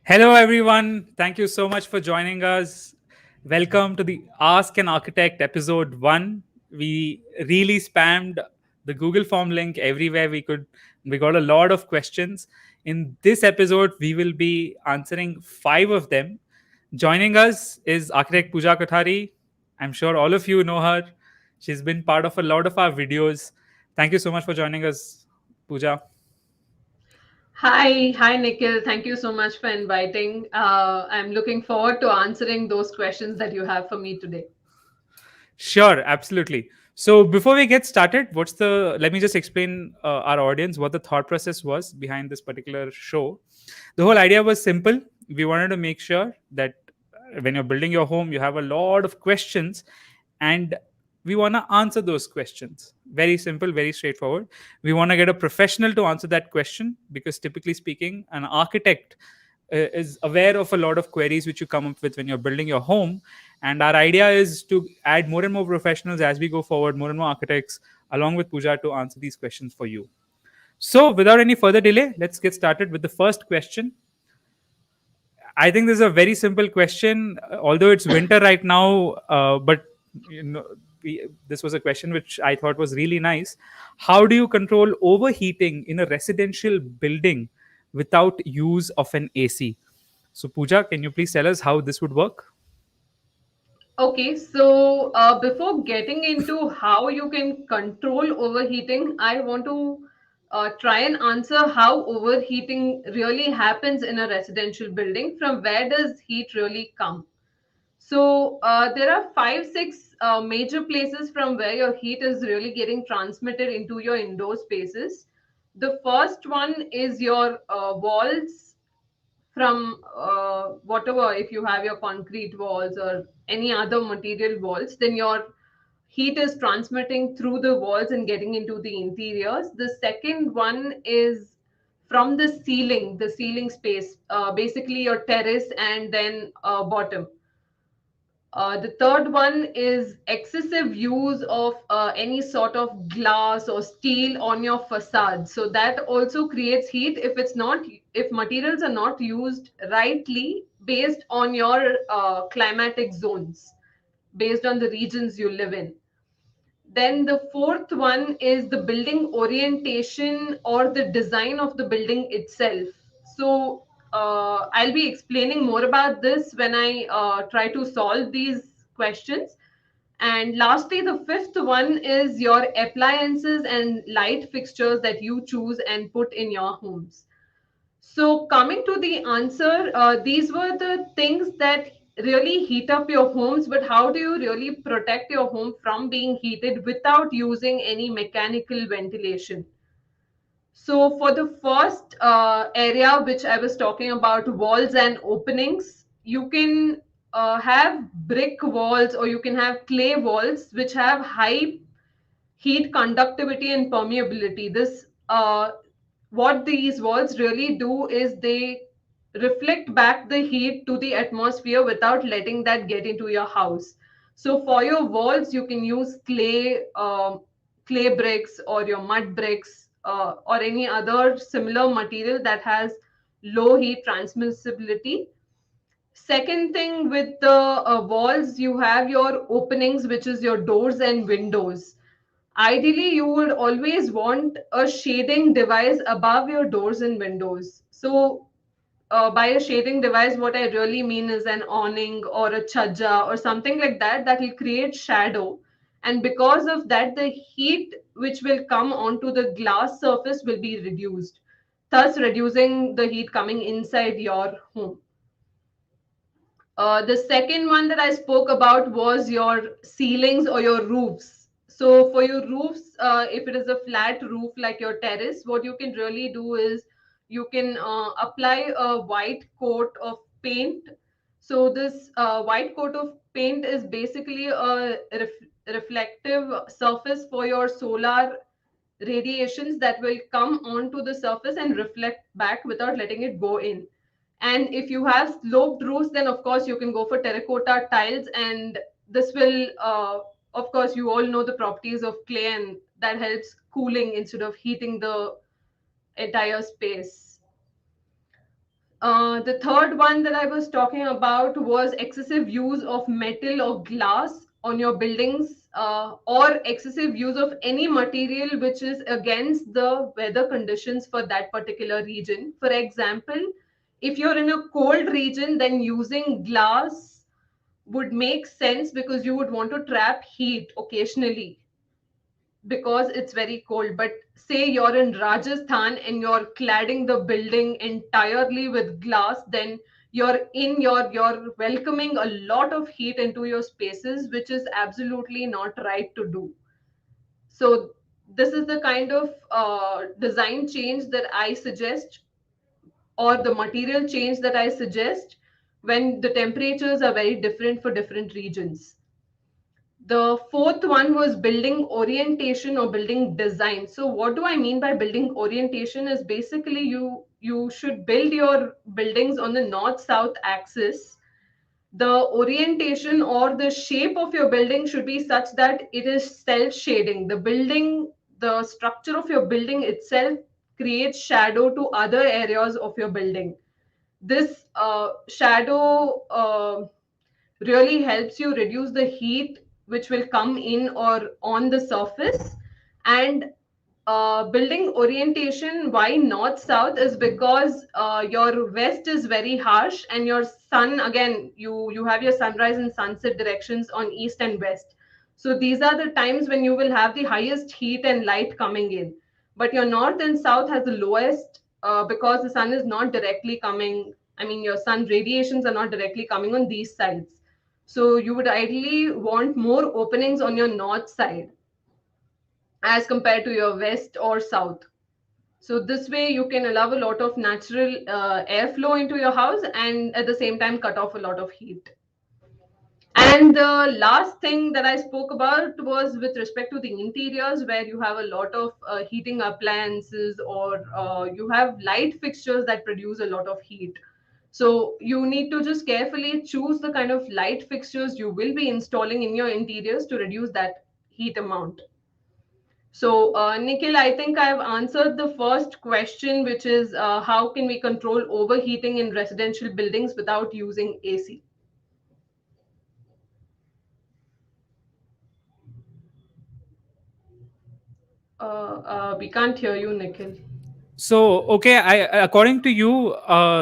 Hello, everyone. Thank you so much for joining us. Welcome to the Ask an Architect episode 1. We really spammed the Google form link everywhere we could. We got a lot of questions. In this episode, we will be answering 5 of them. Joining us is architect Pooja Kothari. I'm sure all of you know her. She's been part of a lot of our videos. Thank you so much for joining us, Pooja. Hi, Nikhil. Thank you so much for inviting. I'm looking forward to answering those questions that you have for me today. Sure, absolutely. So before we get started, let me just explain our audience what the thought process was behind this particular show. The whole idea was simple. We wanted to make sure that when you're building your home, you have a lot of questions and we want to answer those questions. Very simple, very straightforward. We want to get a professional to answer that question because typically speaking, an architect is aware of a lot of queries which you come up with when you're building your home, and our idea is to add more and more professionals as we go forward, more and more architects along with Pooja to answer these questions for you. So without any further delay, let's get started with the first question. I think this is a very simple question, although it's winter right now, but you know, this was a question which I thought was really nice. How do you control overheating in a residential building without use of an AC? So, Pooja, can you please tell us how this would work? Okay, so before getting into how you can control overheating, I want to try and answer how overheating really happens in a residential building. From where does heat really come? So there are five, six major places from where your heat is really getting transmitted into your indoor spaces. The first one is your walls from whatever, if you have your concrete walls or any other material walls, then your heat is transmitting through the walls and getting into the interiors. The second one is from the ceiling space, basically your terrace and then bottom. The third one is excessive use of any sort of glass or steel on your facade. So that also creates heat if materials are not used rightly based on your climatic zones, based on the regions you live in. Then the fourth one is the building orientation or the design of the building itself. So I'll be explaining more about this when I try to solve these questions. And lastly, the fifth one is your appliances and light fixtures that you choose and put in your homes. So, coming to the answer, these were the things that really heat up your homes, but how do you really protect your home from being heated without using any mechanical ventilation? So, for the first area which I was talking about, walls and openings, you can have brick walls or you can have clay walls which have high heat conductivity and permeability. This what these walls really do is they reflect back the heat to the atmosphere without letting that get into your house. So for your walls you can use clay bricks or your mud bricks or any other similar material that has low heat transmissibility. Second thing, with the walls, you have your openings, which is your doors and windows. Ideally, you would always want a shading device above your doors and windows. So, by a shading device, what I really mean is an awning or a chaja or something like that that will create shadow. And because of that, the heat which will come onto the glass surface will be reduced, thus reducing the heat coming inside your home. The second one that I spoke about was your ceilings or your roofs. So, for your roofs, if it is a flat roof like your terrace, what you can really do is you can apply a white coat of paint. So, this white coat of paint is basically a reflective surface for your solar radiations that will come onto the surface and reflect back without letting it go in. And if you have sloped roofs, then of course you can go for terracotta tiles, and this will, of course, you all know the properties of clay, and that helps cooling instead of heating the entire space. The third one that I was talking about was excessive use of metal or glass on your buildings, or excessive use of any material which is against the weather conditions for that particular region. For example, if you're in a cold region, then using glass would make sense because you would want to trap heat occasionally because it's very cold. But say you're in Rajasthan and you're cladding the building entirely with glass, then you're welcoming a lot of heat into your spaces, which is absolutely not right to do. So this is the kind of design change that I suggest, or the material change that I suggest when the temperatures are very different for different regions. The fourth one was building orientation or building design. So what do I mean by building orientation is basically you should build your buildings on the north south axis. The orientation or the shape of your building should be such that it is self shading. The structure of your building itself creates shadow to other areas of your building. This shadow really helps you reduce the heat which will come in or on the surface. And building orientation, why north south, is because your west is very harsh, and your sun, again, you have your sunrise and sunset directions on east and west. So these are the times when you will have the highest heat and light coming in. But your north and south has the lowest, because the sun is not directly coming, I mean your sun radiations are not directly coming on these sides. So you would ideally want more openings on your north side as compared to your west or south. So this way you can allow a lot of natural airflow into your house and at the same time cut off a lot of heat. And the last thing that I spoke about was with respect to the interiors, where you have a lot of heating appliances, or you have light fixtures that produce a lot of heat. So you need to just carefully choose the kind of light fixtures you will be installing in your interiors to reduce that heat amount. So, Nikhil, I think I've answered the first question, which is how can we control overheating in residential buildings without using AC? We can't hear you, Nikhil. So, okay, I according to you,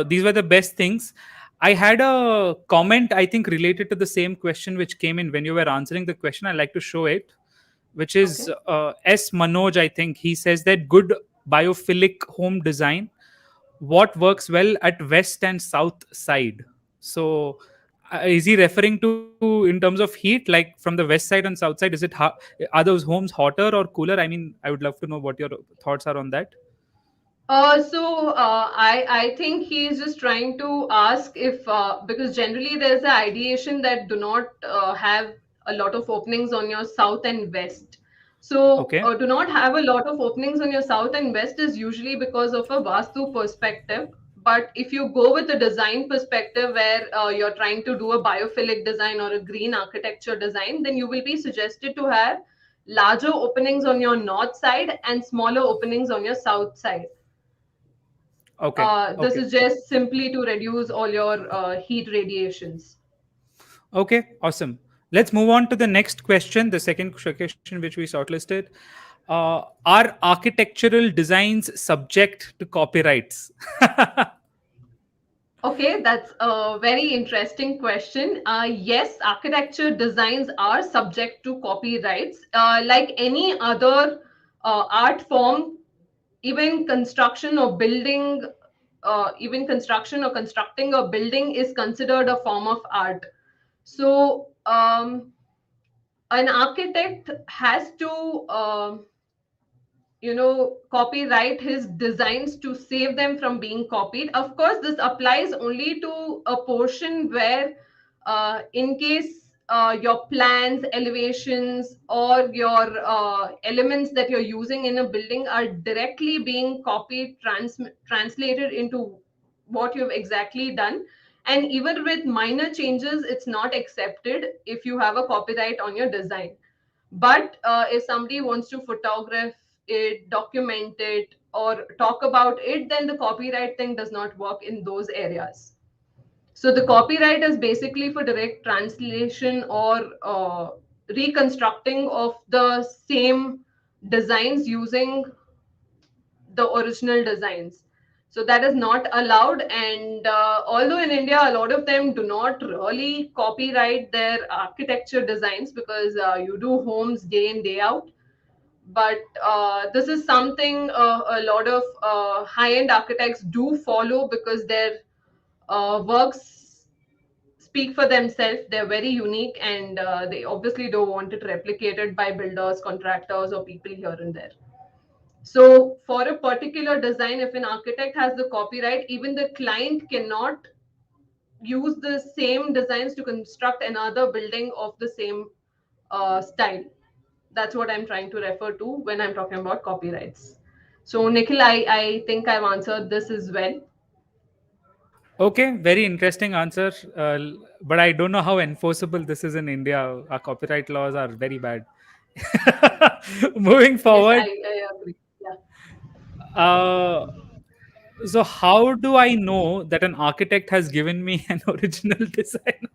these were the best things. I had a comment, I think, related to the same question which came in when you were answering the question. I'd like to show it, which is Okay. S. Manoj. I think he says that good biophilic home design. What works well at west and south side? So, is he referring to in terms of heat, like from the west side and south side? Are those homes hotter or cooler? I mean, I would love to know what your thoughts are on that. I think he is just trying to ask if, because generally there's the ideation that do not have a lot of openings on your south and west. So Okay. do not have a lot of openings on your south and west is usually because of a Vastu perspective. But if you go with a design perspective where you're trying to do a biophilic design or a green architecture design, then you will be suggested to have larger openings on your north side and smaller openings on your south side. Okay. This Okay. is just simply to reduce all your heat radiations. Okay. Awesome. Let's move on to the next question, the second question which we shortlisted. Are architectural designs subject to copyrights? Okay, that's a very interesting question. Yes, architecture designs are subject to copyrights. Like any other art form, even construction or building, even construction or constructing a building is considered a form of art. So, an architect has to copyright his designs to save them from being copied. Of course, this applies only to a portion where, in case your plans, elevations, or your elements that you're using in a building are directly being copied, translated into what you've exactly done. And even with minor changes, it's not accepted if you have a copyright on your design. But if somebody wants to photograph it, document it, or talk about it, then the copyright thing does not work in those areas. So the copyright is basically for direct translation or reconstructing of the same designs using the original designs. So that is not allowed. And although in India, a lot of them do not really copyright their architecture designs because you do homes day in, day out. But this is something a lot of high end architects do follow because their works speak for themselves. They're very unique, and they obviously don't want it replicated by builders, contractors, or people here and there. So, for a particular design, if an architect has the copyright, even the client cannot use the same designs to construct another building of the same style. That's what I'm trying to refer to when I'm talking about copyrights. So, Nikhil, I think I've answered this as well. Okay, very interesting answer. But I don't know how enforceable this is in India. Our copyright laws are very bad. Moving Yes, forward, I agree. Yeah. uh, so how do I know that an architect has given me an original design?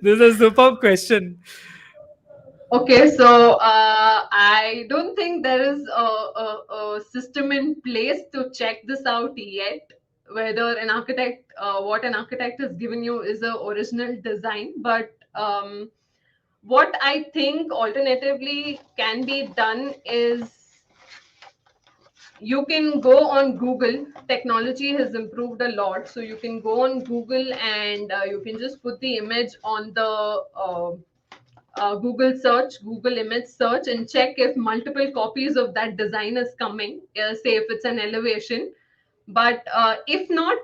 This is a superb question. Okay, so I don't think there is a system in place to check this out yet. Whether an architect, what an architect has given you is a original design. But what I think alternatively can be done is you can go on Google. Technology has improved a lot, so you can go on Google and you can just put the image on the Google search, Google image search, and check if multiple copies of that design is coming. Say if it's an elevation, but if not,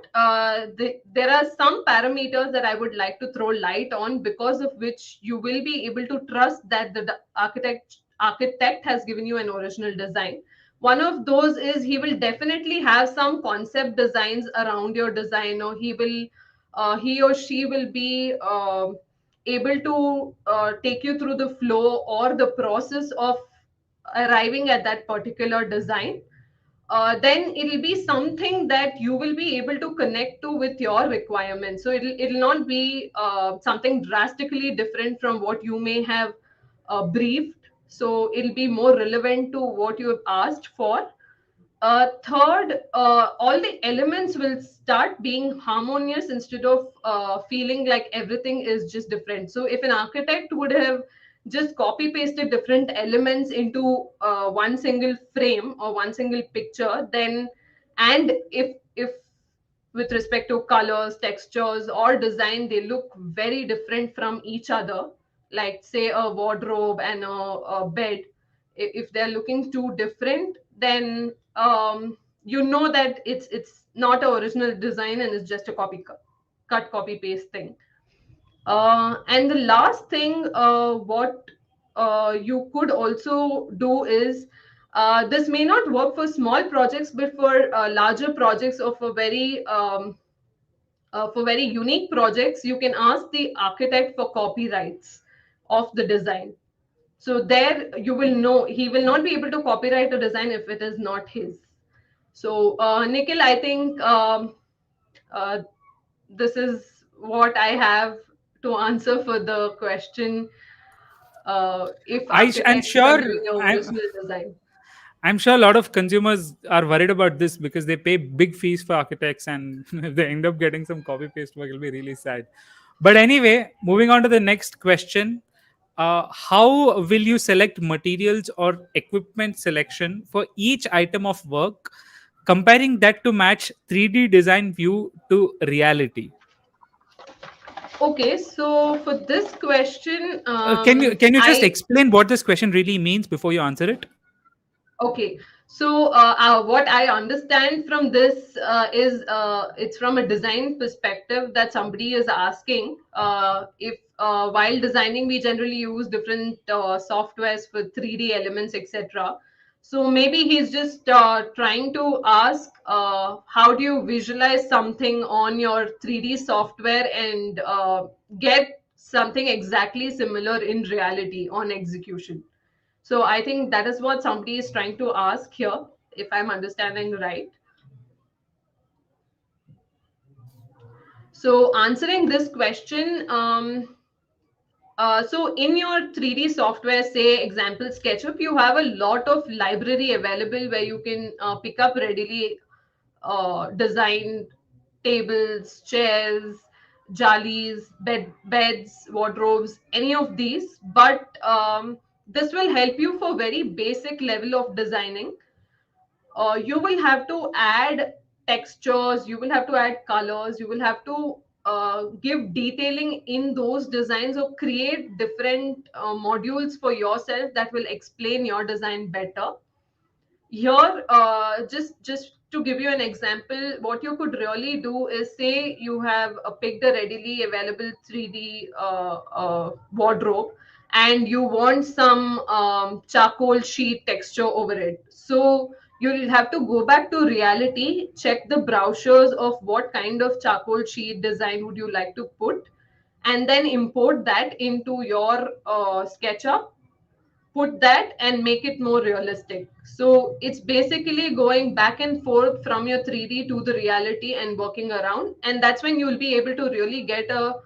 there are some parameters that I would like to throw light on, because of which you will be able to trust that the architect has given you an original design. One of those is he will definitely have some concept designs around your design, or he or she will be able to take you through the flow or the process of arriving at that particular design. Then it'll be something that you will be able to connect to with your requirements. So it'll not be something drastically different from what you may have briefed. So it'll be more relevant to what you have asked for. Third, all the elements will start being harmonious instead of feeling like everything is just different. So, if an architect would have just copy pasted different elements into one single frame or one single picture, then, and if with respect to colors, textures, or design, they look very different from each other, like say a wardrobe and a bed. If they're looking too different, then you know that it's not an original design and it's just a cut copy paste thing. And the last thing, what you could also do is, this may not work for small projects, but for larger projects of a very for very unique projects, you can ask the architect for copyrights of the design. So there you will know he will not be able to copyright a design if it is not his. So Nikhil, I think uh, this is what I have to answer for the question, if I'm architects are sure. giving you original design. I'm sure a lot of consumers are worried about this because they pay big fees for architects, and if they end up getting some copy paste work, it'll be really sad. But anyway, moving on to the next question. How will you select materials or equipment selection for each item of work, comparing that to match 3D design view to reality? Okay, so for this question, Can you just I explain what this question really means before you answer it? Okay, so what I understand from this is it's from a design perspective that somebody is asking if while designing we generally use different softwares for 3D elements, etc. So maybe he's just trying to ask how do you visualize something on your 3D software and get something exactly similar in reality on execution. So I think that is what somebody is trying to ask here, if I'm understanding right. So answering this question, so in your 3D software, say example SketchUp, you have a lot of library available where you can pick up readily designed tables, chairs, jalis, beds, wardrobes, any of these. But this will help you for very basic level of designing. You will have to add textures, you will have to add colors, you will have to give detailing in those designs, or create different modules for yourself that will explain your design better. Here, just to give you an example, what you could really do is, say you have picked a readily available 3D wardrobe, and you want some charcoal sheet texture over it. So you'll have to go back to reality, check the brochures of what kind of charcoal sheet design would you like to put, and then import that into your SketchUp, put that and make it more realistic. So it's basically going back and forth from your 3D to the reality and working around. And that's when you'll be able to really get a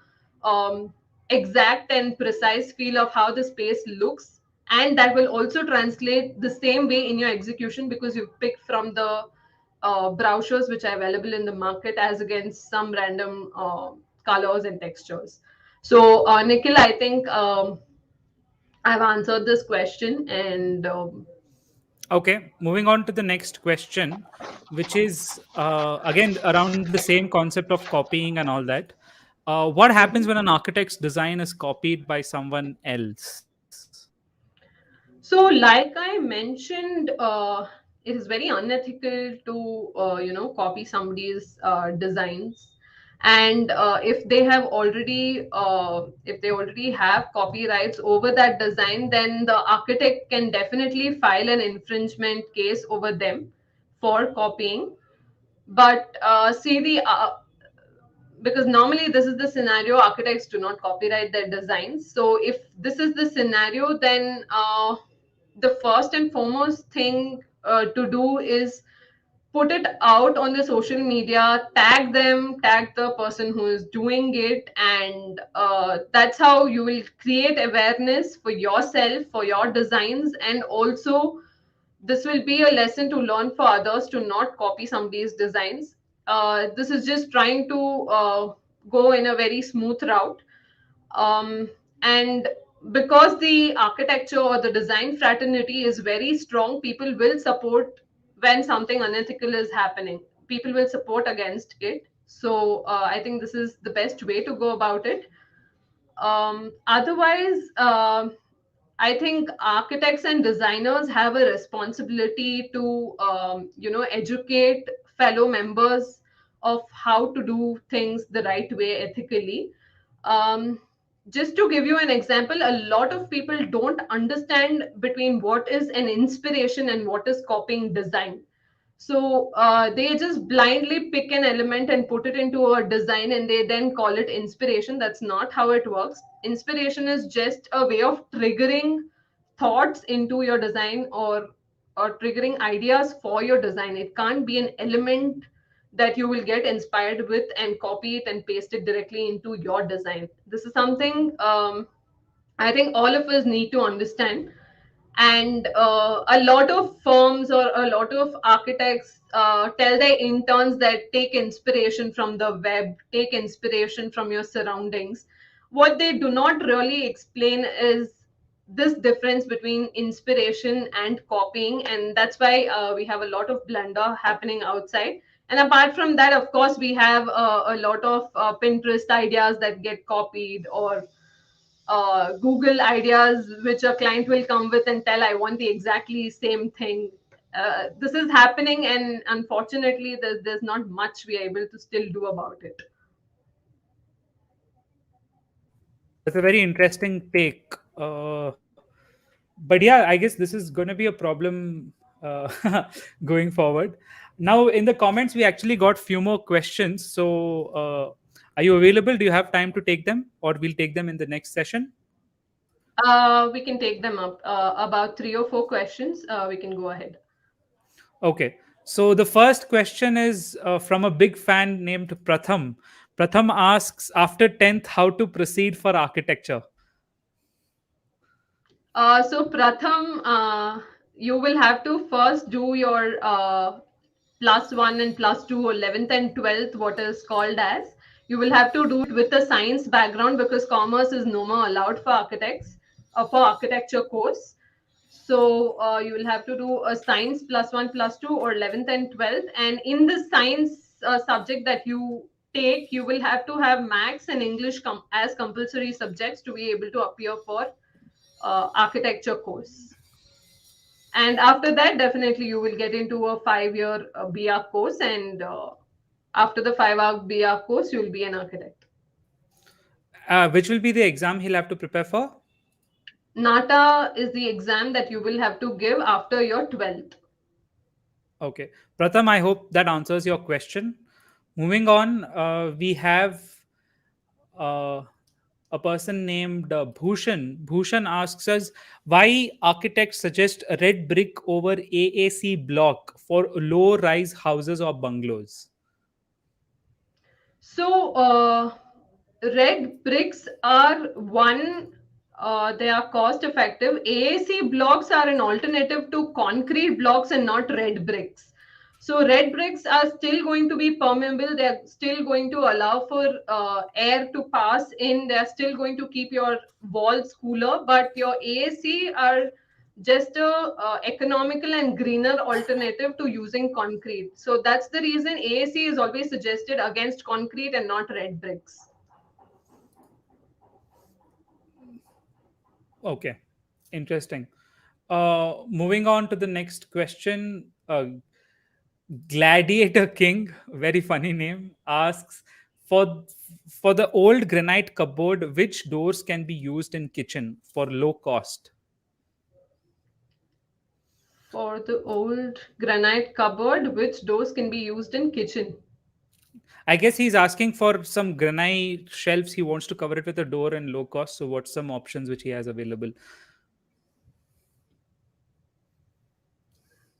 exact and precise feel of how the space looks. And that will also translate the same way in your execution, because you've picked from the brochures which are available in the market, as against some random colors and textures. So, Nikhil, I think I've answered this question, and Okay, moving on to the next question, which is again around the same concept of copying and all that. What happens when Mhm. an architect's design is copied by someone else? So, like I mentioned, it is very unethical to copy somebody's designs. And if they already have copyrights over that design, then the architect can definitely file an infringement case over them for copying. But see, the because normally this is the scenario, architects do not copyright their designs. So if this is the scenario, then the first and foremost thing to do is put it out on the social media, tag them, tag the person who is doing it, and that's how you will create awareness for yourself, for your designs. And also, this will be a lesson to learn for others to not copy somebody's designs. This is just trying to go in a very smooth route. And because the architecture or the design fraternity is very strong, people will support when something unethical is happening. People will support against it. So I think this is the best way to go about it. Otherwise, I think architects and designers have a responsibility to, educate fellow members of how to do things the right way ethically. Um, just to give you an example, a lot of people don't understand between what is an inspiration and what is copying design. So they just blindly pick an element and put it into a design, and they then call it inspiration. That's not how it works. Inspiration is just a way of triggering thoughts into your design, or triggering ideas for your design. It can't be an element that you will get inspired with and copy it and paste it directly into your design. This is something I think all of us need to understand. And a lot of firms or a lot of architects tell their interns that take inspiration from the web, take inspiration from your surroundings. What they do not really explain is this difference between inspiration and copying, and that's why we have a lot of blunder happening outside. And apart from that, of course, we have a lot of Pinterest ideas that get copied, or Google ideas, which a client will come with and tell, I want the exactly same thing. This is happening, and unfortunately, there's not much we are able to still do about it. That's a very interesting take. But yeah, I guess this is going to be a problem going forward. Now, in the comments, we actually got few more questions. So, are you available? Do you have time to take them, or we'll take them in the next session? We can take them up. About three or four questions. We can go ahead. Okay. So the first question is from a big fan named Pratham. Pratham asks, after 10th, how to proceed for architecture? So Pratham, you will have to first do your plus one and plus two, or 11th and 12th, what is called as. You will have to do it with a science background because commerce is no more allowed for architects, for architecture course. So you will have to do a science plus one, plus two, or 11th and 12th. And in the science subject that you take, you will have to have maths and English as compulsory subjects to be able to appear for architecture course. And after that, definitely you will get into a 5 year BR course, and after the 5 hour BR course, you will be an architect. Which will be the exam he'll have to prepare for? NATA is the exam that you will have to give after your 12th. Okay. Pratham, I hope that answers your question. Moving on, we have uh, a person named Bhushan. Bhushan asks us why architects suggest a red brick over AAC block for low rise houses or bungalows. So, red bricks are one, they are cost effective. AAC blocks are an alternative to concrete blocks and not red bricks. So, red bricks are still going to be permeable. They are still going to allow for air to pass in. They are still going to keep your walls cooler. But your AAC are just a economical and greener alternative to using concrete. So that's the reason AAC is always suggested against concrete and not red bricks. Okay, interesting. Moving on to the next question. Gladiator King, very funny name, asks for the old granite cupboard, which doors can be used in kitchen for low cost? For the old granite cupboard, which doors can be used in kitchen? I guess he's asking for some granite shelves. He wants to cover it with a door and low cost. So, what's some options which he has available?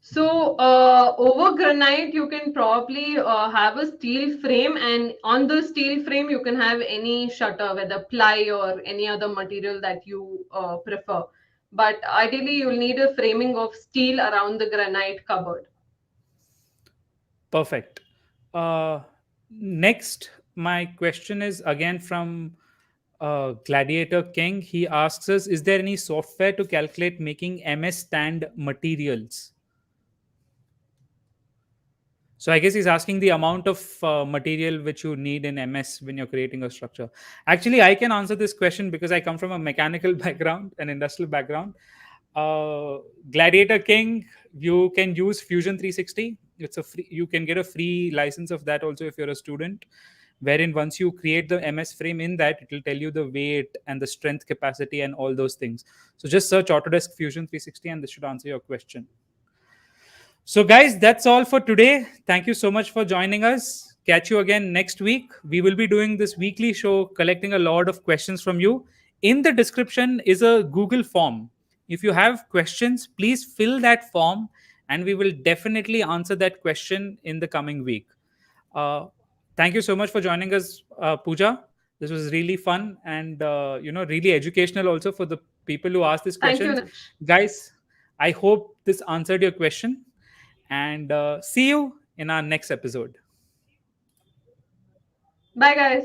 So, over granite, you can probably have a steel frame, and on the steel frame, you can have any shutter, whether ply or any other material that you prefer. But ideally, you'll need a framing of steel around the granite cupboard. Perfect. Next, my question is again from Gladiator King. He asks us, is there any software to calculate making MS stand materials? So I guess he's asking the amount of material which you need in MS when you're creating a structure. Actually, I can answer this question because I come from a mechanical background, an industrial background. Gladiator King, you can use Fusion 360. It's a free, you can get a free license of that also if you're a student. Wherein once you create the MS frame in that, it will tell you the weight and the strength capacity and all those things. So just search Autodesk Fusion 360 and this should answer your question. So, guys, that's all for today. Thank you so much for joining us. Catch you again next week. We will be doing this weekly show, collecting a lot of questions from you. In the description is a Google form. If you have questions, please fill that form and we will definitely answer that question in the coming week. Uh, Thank you so much for joining us, Pooja. This was really fun and really educational also for the people who asked these Thank you, questions. Nash. Guys, I hope this answered your question and see you in our next episode. Bye, guys.